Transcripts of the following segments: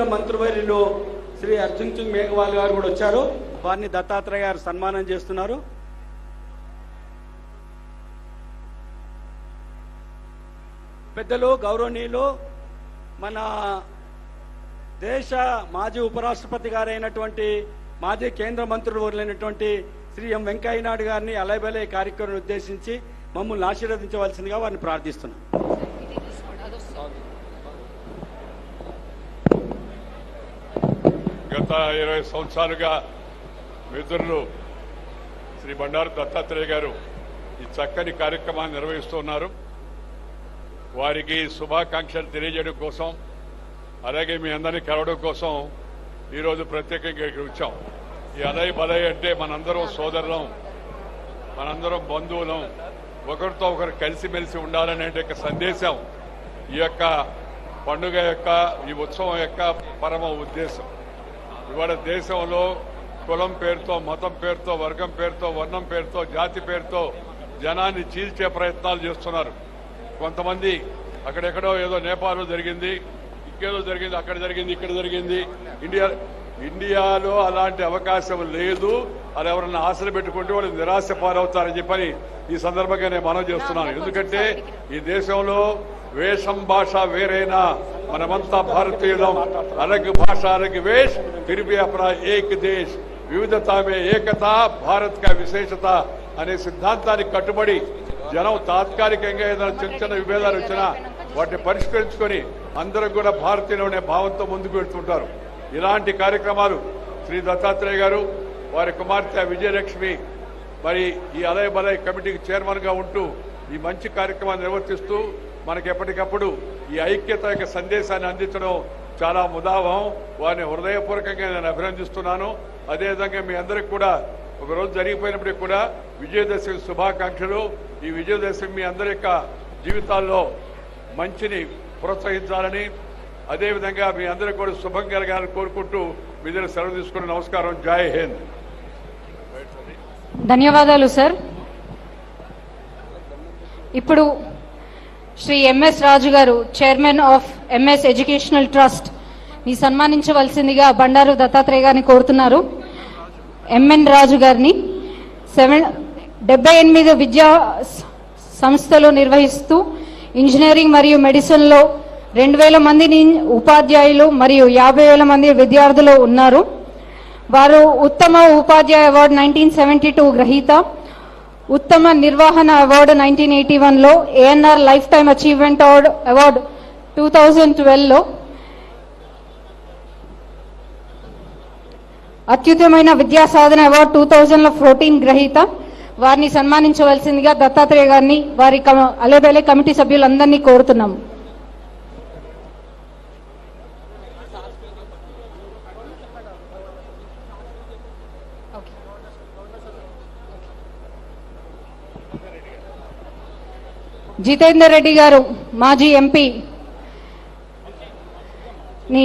మంత్రివర్యులు శ్రీ అర్జున్ సింగ్ మేఘవాల్ గారు కూడా వచ్చారు. వారిని దత్తాత్రేయ గారు సన్మానం చేస్తున్నారు. పెద్దలు గౌరవనీయులు మన దేశ మాజీ ఉపరాష్ట్రపతి గారైనటువంటి మాజీ కేంద్ర మంత్రులైనటువంటి శ్రీ ఎం వెంకయ్య నాయుడు గారిని అలైబలే కార్యక్రమం ఉద్దేశించి మమ్మల్ని ఆశీర్వదించవలసిందిగా వారిని ప్రార్థిస్తున్నాం. గత 20 సంవత్సరాలుగా మిత్రులు శ్రీ బండారు దత్తాత్రేయ గారు ఈ చక్కని కార్యక్రమాన్ని నిర్వహిస్తున్నారు. వారికి శుభాకాంక్షలు తెలియజేయడం కోసం, అలాగే మీ అందరినీ కలవడం కోసం ఈరోజు ప్రత్యేకంగా ఇక్కడ వచ్చాం. ఈ అలయ్ బలయ్ అంటే మనందరం సోదరులం, మనందరం బంధువులం, ఒకరితో ఒకరు కలిసిమెలిసి ఉండాలనే సందేశం ఈ యొక్క పండుగ యొక్క, ఈ ఉత్సవం యొక్క పరమ ఉద్దేశం. ఇవాళ దేశంలో కులం పేరుతో, మతం పేరుతో, వర్గం పేరుతో, వర్ణం పేరుతో, జాతి పేరుతో జనాన్ని చీల్చే ప్రయత్నాలు చేస్తున్నారు. కొంతమంది అక్కడెక్కడో ఏదో నేపాల్లో జరిగింది, ఇంకేదో జరిగింది, అక్కడ జరిగింది, ఇక్కడ జరిగింది. ఇండియాలో అలాంటి అవకాశం లేదు. అది ఎవరన్నా ఆశలు పెట్టుకుంటే వాళ్ళు నిరాశ పాలవుతారని చెప్పని ఈ సందర్భంగా నేను మనవి చేస్తున్నాను. ఎందుకంటే ఈ దేశంలో వేషం భాష వేరైనా మనమంతా భారతీయులం. అలగ్ భాష అలగ్ వేష్ ఫిర్ భీ అప్నా ఏక్ దేశ్, వివిధతా మే ఏకత భారత్ కా విశేషత అనే సిద్ధాంతానికి కట్టుబడి జనం తాత్కాలికంగా ఏదైనా చిన్న చిన్న విభేదాలు వచ్చినా వాటిని పరిష్కరించుకొని అందరం కూడా భారతీయులు అనే భావంతో ముందుకు వెళ్తుంటారు. ఇలాంటి కార్యక్రమాలు శ్రీ దత్తాత్రేయ గారు, వారి కుమార్తె విజయలక్ష్మి మరి ఈ అలయ్ బలయ్ కమిటీకి చైర్మన్ గా ఉంటూ ఈ మంచి కార్యక్రమాన్ని నిర్వర్తిస్తూ మనకి ఎప్పటికప్పుడు ఈ ఐక్యత యొక్క సందేశాన్ని అందించడం చాలా ముదావహం. వారిని హృదయపూర్వకంగా నేను అభినందిస్తున్నాను. అదేవిధంగా మీ అందరికి కూడా ఒకరోజు జరిగిపోయినప్పటికీ కూడా విజయదశమి శుభాకాంక్షలు. ఈ విజయదశమి మీ అందరి యొక్క జీవితాల్లో మంచిని ప్రోత్సహించాలని, అదేవిధంగా మీ అందరికీ కూడా శుభం కలగాలని కోరుకుంటూ మీ దగ్గర సెలవు తీసుకుని నమస్కారం. జై హింద్. ధన్యవాదాలు సార్. ఇప్పుడు శ్రీ ఎంఎస్ రాజు గారు, chairman of MS educational trust ని సన్మానించవలసిందిగా బండారు దత్తాత్రేయ గారిని కోరుతున్నారు. ఎంఎన్ రాజు గారిని 78 విద్యా సంస్థలు నిర్వహిస్తూ ఇంజనీరింగ్ మరియు మెడిసిన్ లో 2000 మంది ఉపాధ్యాయులు మరియు 50,000 మంది విద్యార్థులు ఉన్నారు. వారు ఉత్తమ ఉపాధ్యాయ అవార్డు 1972 గ్రహీత, ఉత్తమ నిర్వహణ అవార్డు 1981 లో, ANR life time achievement award 2012 లో, అత్యుత్తమైన విద్యా సాధన అవార్డు 2014 గ్రహీత. వారిని సన్మానించవలసిందిగా దత్తాత్రేయ గారిని, వారి అలైబలే కమిటీ సభ్యులందరినీ కోరుతున్నాము. జితేందర్ రెడ్డి గారు, మాజీ ఎంపీ ని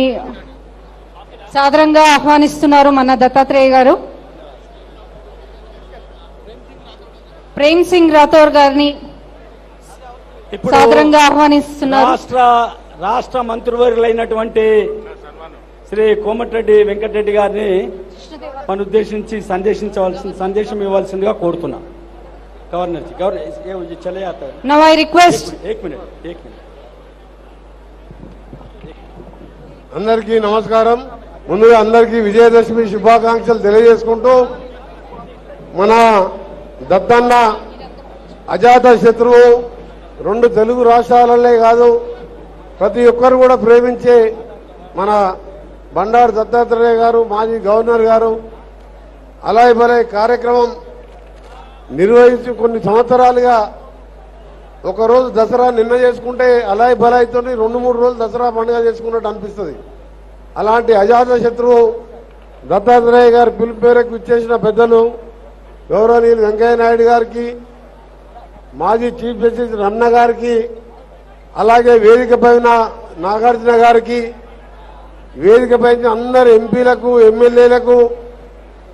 సాదరంగా ఆహ్వానిస్తున్నారు మన దత్తాత్రేయ గారు. ప్రేమ్ సింగ్ రాథోర్ గారిని సాదరంగా ఆహ్వానిస్తున్నారు. రాష్ట్ర మంత్రివర్యులైనటువంటి శ్రీ కోమటిరెడ్డి వెంకటరెడ్డి గారిని మన ఉద్దేశించి సందేశం ఇవ్వాల్సిందిగా కోరుతున్నా. గవర్నర్ చలే आता है. Now I request. एक मिनट. అందరికీ నమస్కారం. ముందుగా అందరికీ విజయదశమి శుభాకాంక్షలు తెలియజేసుకుంటూ, మన దత్తన్న అజాత శత్రువు, 2 తెలుగు రాష్ట్రాలనే కాదు ప్రతి ఒక్కరు కూడా ప్రేమించే మన బండారు దత్తాత్రేయ గారు, మాజీ గవర్నర్ గారు అలయ్ బలయ్ కార్యక్రమం నిర్వహించి కొన్ని సంవత్సరాలుగా ఒకరోజు దసరా నిన్న చేసుకుంటే అలయ్ బలయ్తో 2-3 రోజులు దసరా పండుగ చేసుకున్నట్టు అనిపిస్తుంది. అలాంటి అజాత శత్రువు దత్తాత్రేయ గారి పిలుపు మేరకు ఇచ్చేసిన పెద్దలు గౌరవనీయులు వెంకయ్య నాయుడు గారికి, మాజీ చీఫ్ జస్టిస్ రమణ గారికి, అలాగే వేదిక పైన నాగార్జున గారికి, వేదిక పైన అందరు ఎంపీలకు, ఎమ్మెల్యేలకు,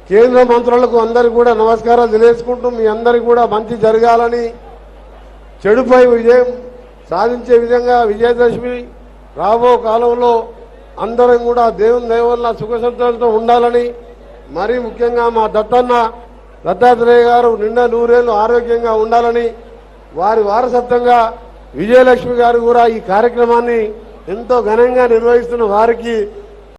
కేంద్ర మంత్రులకు అందరికీ కూడా నమస్కారాలు తెలియజేసుకుంటూ, మీ అందరికీ కూడా మంచి జరగాలని, చెడుపై విజయం సాధించే విధంగా విజయదశమి రాబో కాలంలో అందరం కూడా దేవుని దయ వల్ల సుఖసంతోషంతో ఉండాలని, మరీ ముఖ్యంగా మా దత్తాత్రేయ గారు నిండా 100 ఏళ్లు ఆరోగ్యంగా ఉండాలని, వారి వారసత్వంగా విజయలక్ష్మి గారు కూడా ఈ కార్యక్రమాన్ని ఎంతో ఘనంగా నిర్వహిస్తున్న వారికి